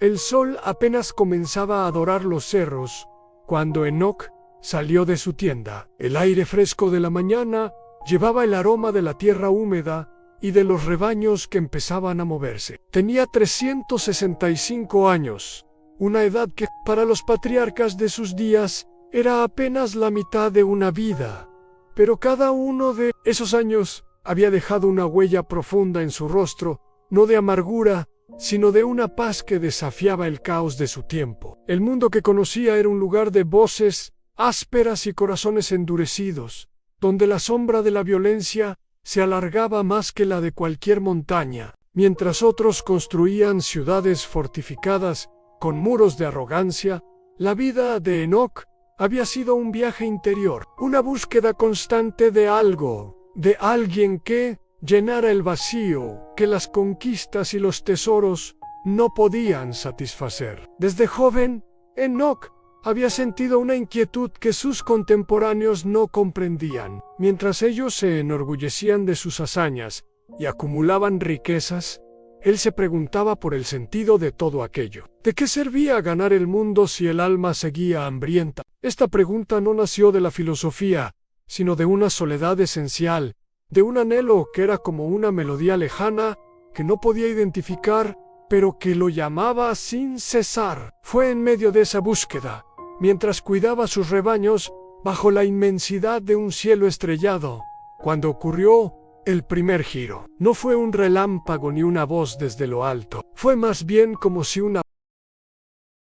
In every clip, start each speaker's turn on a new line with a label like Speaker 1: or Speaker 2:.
Speaker 1: El sol apenas comenzaba a dorar los cerros cuando Enoc salió de su tienda. El aire fresco de la mañana llevaba el aroma de la tierra húmeda y de los rebaños que empezaban a moverse. Tenía 365 años, una edad que para los patriarcas de sus días era apenas la mitad de una vida. Pero cada uno de esos años había dejado una huella profunda en su rostro, no de amargura, sino de una paz que desafiaba el caos de su tiempo. El mundo que conocía era un lugar de voces ásperas y corazones endurecidos, donde la sombra de la violencia se alargaba más que la de cualquier montaña, mientras otros construían ciudades fortificadas con muros de arrogancia. La vida de Enoc había sido un viaje interior, una búsqueda constante de algo, de alguien que llenara el vacío que las conquistas y los tesoros no podían satisfacer. Desde joven, Enoc había sentido una inquietud que sus contemporáneos no comprendían. Mientras ellos se enorgullecían de sus hazañas y acumulaban riquezas, él se preguntaba por el sentido de todo aquello. ¿De qué servía ganar el mundo si el alma seguía hambrienta? Esta pregunta no nació de la filosofía, sino de una soledad esencial, de un anhelo que era como una melodía lejana que no podía identificar, pero que lo llamaba sin cesar. Fue en medio de esa búsqueda, mientras cuidaba sus rebaños bajo la inmensidad de un cielo estrellado, cuando ocurrió el primer giro. No fue un relámpago ni una voz desde lo alto. Fue más bien como si una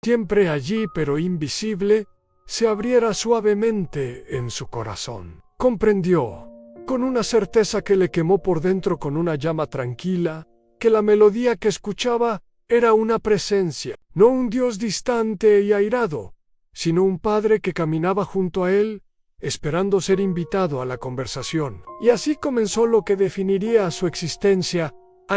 Speaker 1: siempre allí pero invisible se abriera suavemente en su corazón. Comprendió, con una certeza que le quemó por dentro con una llama tranquila, que la melodía que escuchaba era una presencia, no un Dios distante y airado, sino un padre que caminaba junto a él, esperando ser invitado a la conversación. Y así comenzó lo que definiría su existencia.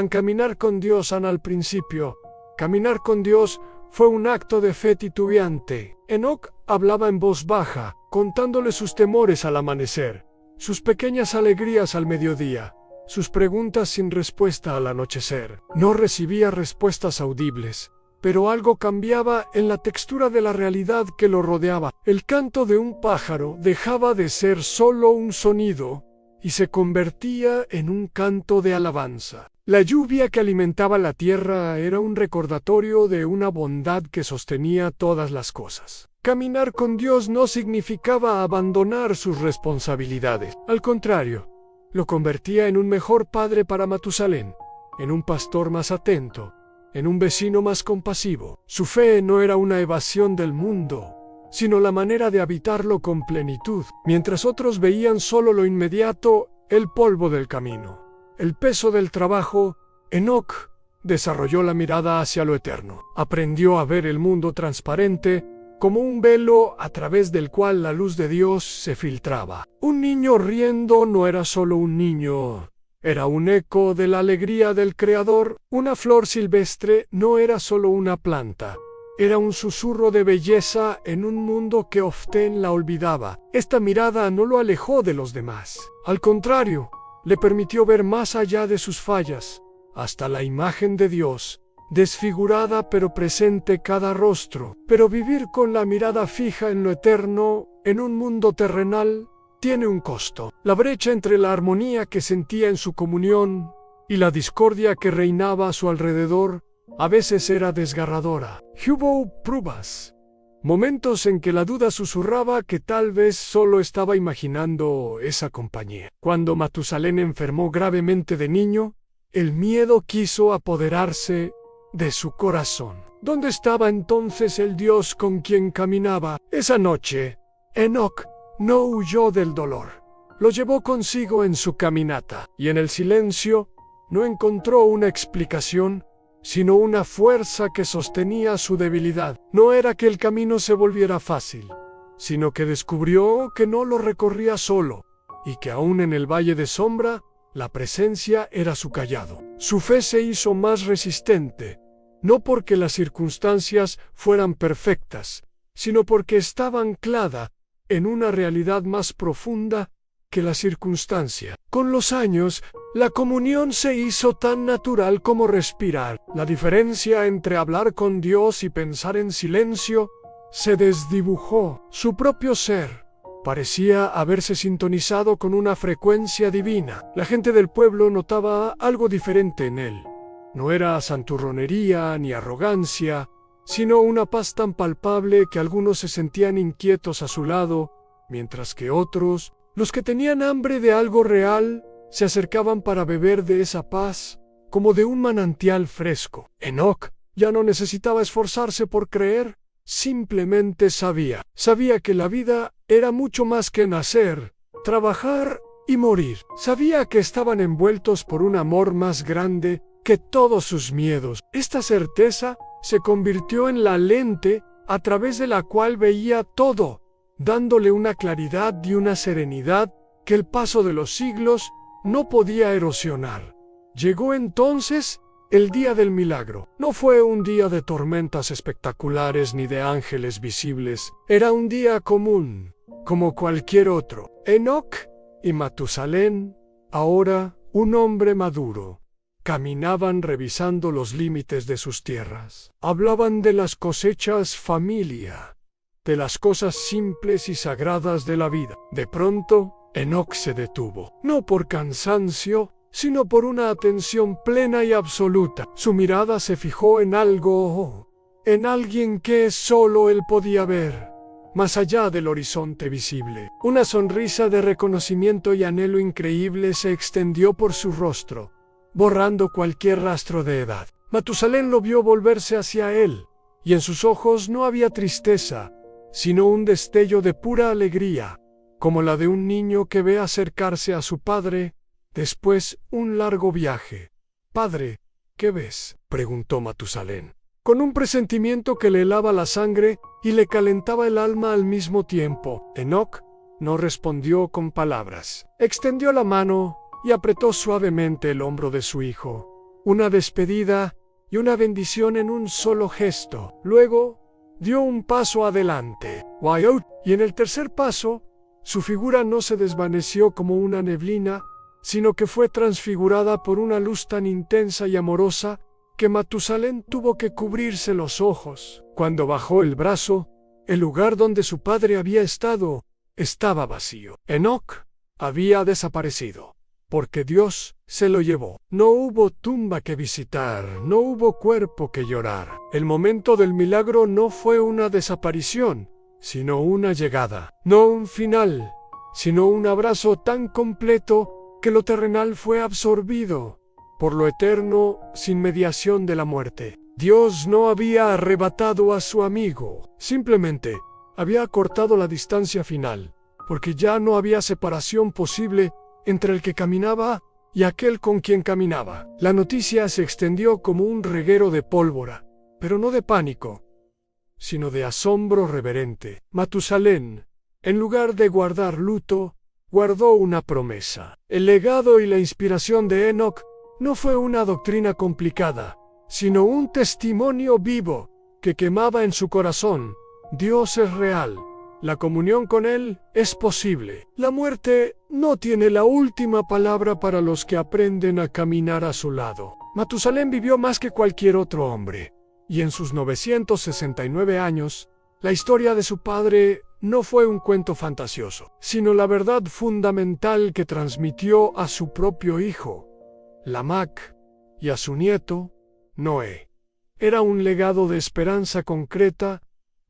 Speaker 1: Caminar con Dios al principio. Caminar con Dios fue un acto de fe titubeante. Enoc hablaba en voz baja, contándole sus temores al amanecer, sus pequeñas alegrías al mediodía, sus preguntas sin respuesta al anochecer. No recibía respuestas audibles, pero algo cambiaba en la textura de la realidad que lo rodeaba. El canto de un pájaro dejaba de ser solo un sonido y se convertía en un canto de alabanza. La lluvia que alimentaba la tierra era un recordatorio de una bondad que sostenía todas las cosas. Caminar con Dios no significaba abandonar sus responsabilidades. Al contrario, lo convertía en un mejor padre para Matusalén, en un pastor más atento, en un vecino más compasivo. Su fe no era una evasión del mundo, sino la manera de habitarlo con plenitud. Mientras otros veían solo lo inmediato, el polvo del camino, el peso del trabajo, Enoc desarrolló la mirada hacia lo eterno. Aprendió a ver el mundo transparente, como un velo a través del cual la luz de Dios se filtraba. Un niño riendo no era solo un niño, era un eco de la alegría del Creador. Una flor silvestre no era solo una planta, era un susurro de belleza en un mundo que Often la olvidaba. Esta mirada no lo alejó de los demás. Al contrario, le permitió ver más allá de sus fallas, hasta la imagen de Dios, desfigurada pero presente cada rostro. Pero vivir con la mirada fija en lo eterno, en un mundo terrenal, tiene un costo. La brecha entre la armonía que sentía en su comunión y la discordia que reinaba a su alrededor a veces era desgarradora. Hubo pruebas, momentos en que la duda susurraba que tal vez solo estaba imaginando esa compañía. Cuando Matusalén enfermó gravemente de niño, el miedo quiso apoderarse de su corazón. ¿Dónde estaba entonces el Dios con quien caminaba? Esa noche, Enoc no huyó del dolor. Lo llevó consigo en su caminata, y en el silencio no encontró una explicación, sino una fuerza que sostenía su debilidad. No era que el camino se volviera fácil, sino que descubrió que no lo recorría solo, y que aún en el valle de sombra, la presencia era su cayado. Su fe se hizo más resistente, no porque las circunstancias fueran perfectas, sino porque estaba anclada en una realidad más profunda que la circunstancia. Con los años, La comunión se hizo tan natural como respirar. La diferencia entre hablar con Dios y pensar en silencio se desdibujó. Su propio ser parecía haberse sintonizado con una frecuencia divina. La gente del pueblo notaba algo diferente en él. No era santurronería ni arrogancia, sino una paz tan palpable que algunos se sentían inquietos a su lado, mientras que otros, los que tenían hambre de algo real, se acercaban para beber de esa paz, como de un manantial fresco. Enoc ya no necesitaba esforzarse por creer, simplemente sabía que la vida era mucho más que nacer, trabajar y morir. Sabía que estaban envueltos por un amor más grande que todos sus miedos. Esta certeza se convirtió en la lente a través de la cual veía todo, dándole una claridad y una serenidad que el paso de los siglos no podía erosionar. Llegó entonces el día del milagro. No fue un día de tormentas espectaculares ni de ángeles visibles. Era un día común, como cualquier otro. Enoc y Matusalén, ahora un hombre maduro, caminaban revisando los límites de sus tierras. Hablaban de las cosechas familia, de las cosas simples y sagradas de la vida. De pronto, Enoc se detuvo, no por cansancio, sino por una atención plena y absoluta. Su mirada se fijó en algo, en alguien que solo él podía ver, más allá del horizonte visible. Una sonrisa de reconocimiento y anhelo increíble se extendió por su rostro, borrando cualquier rastro de edad. Matusalén lo vio volverse hacia él, y en sus ojos no había tristeza, sino un destello de pura alegría, como la de un niño que ve acercarse a su padre después un largo viaje. «Padre, ¿qué ves?», preguntó Matusalén, con un presentimiento que le helaba la sangre y le calentaba el alma al mismo tiempo. Enoc no respondió con palabras. Extendió la mano y apretó suavemente el hombro de su hijo. Una despedida y una bendición en un solo gesto. Luego dio un paso adelante. Y en el tercer paso, su figura no se desvaneció como una neblina, sino que fue transfigurada por una luz tan intensa y amorosa que Matusalén tuvo que cubrirse los ojos. Cuando bajó el brazo, el lugar donde su padre había estado estaba vacío. Enoc había desaparecido, porque Dios se lo llevó. No hubo tumba que visitar, no hubo cuerpo que llorar. El momento del milagro no fue una desaparición, sino una llegada. No un final, sino un abrazo tan completo que lo terrenal fue absorbido por lo eterno sin mediación de la muerte. Dios no había arrebatado a su amigo, simplemente había acortado la distancia final, porque ya no había separación posible entre el que caminaba y aquel con quien caminaba. La noticia se extendió como un reguero de pólvora, pero no de pánico, sino de asombro reverente. Matusalén, en lugar de guardar luto, guardó una promesa. El legado y la inspiración de Enoc no fue una doctrina complicada, sino un testimonio vivo que quemaba en su corazón. Dios es real. La comunión con Él es posible. La muerte no tiene la última palabra para los que aprenden a caminar a su lado. Matusalén vivió más que cualquier otro hombre, y en sus 969 años, la historia de su padre no fue un cuento fantasioso, sino la verdad fundamental que transmitió a su propio hijo, Lamec, y a su nieto, Noé. Era un legado de esperanza concreta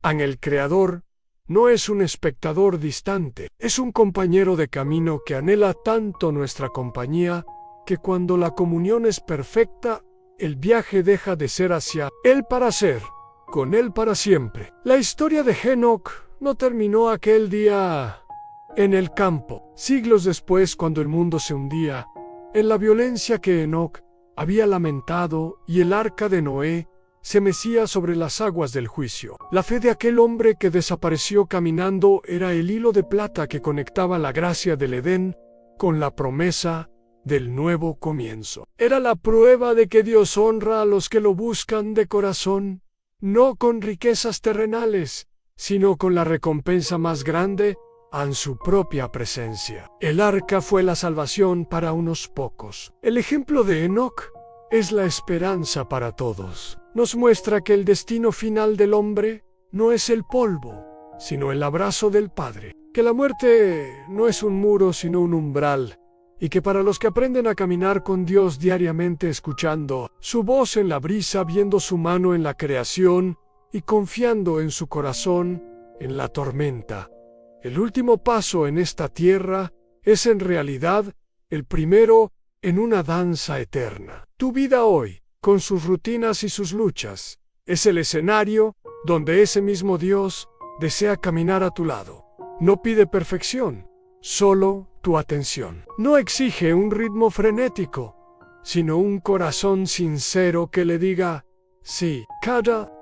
Speaker 1: en el Creador. No es un espectador distante, es un compañero de camino que anhela tanto nuestra compañía, que cuando la comunión es perfecta, el viaje deja de ser hacia Él para ser con Él para siempre. La historia de Enoc no terminó aquel día en el campo. Siglos después, cuando el mundo se hundía en la violencia que Enoc había lamentado y el arca de Noé se mecía sobre las aguas del juicio. La fe de aquel hombre que desapareció caminando era el hilo de plata que conectaba la gracia del Edén con la promesa del nuevo comienzo. Era la prueba de que Dios honra a los que lo buscan de corazón, no con riquezas terrenales, sino con la recompensa más grande, en su propia presencia. El arca fue la salvación para unos pocos. El ejemplo de Enoc es la esperanza para todos. Nos muestra que el destino final del hombre no es el polvo, sino el abrazo del Padre. Que la muerte no es un muro, sino un umbral. Y que para los que aprenden a caminar con Dios diariamente, escuchando su voz en la brisa, viendo su mano en la creación y confiando en su corazón en la tormenta, el último paso en esta tierra es en realidad el primero en una danza eterna. Tu vida hoy, con sus rutinas y sus luchas, es el escenario donde ese mismo Dios desea caminar a tu lado. No pide perfección, solo tu atención. No exige un ritmo frenético, sino un corazón sincero que le diga sí.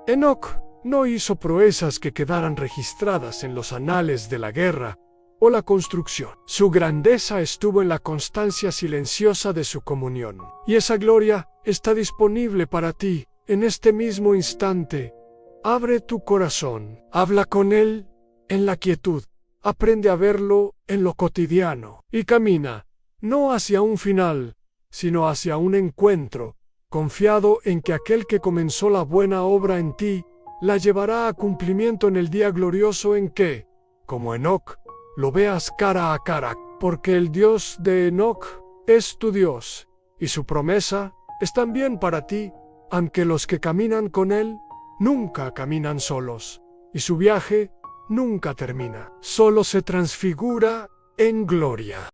Speaker 1: Enoc no hizo proezas que quedaran registradas en los anales de la guerra o la construcción. Su grandeza estuvo en la constancia silenciosa de su comunión. Y esa gloria está disponible para ti en este mismo instante. Abre tu corazón, habla con Él en la quietud, aprende a verlo en lo cotidiano y camina, no hacia un final, sino hacia un encuentro, confiado en que aquel que comenzó la buena obra en ti, la llevará a cumplimiento en el día glorioso en que, como Enoc, lo veas cara a cara, porque el Dios de Enoc es tu Dios, y su promesa es también para ti, aunque los que caminan con Él nunca caminan solos, y su viaje nunca termina, solo se transfigura en gloria.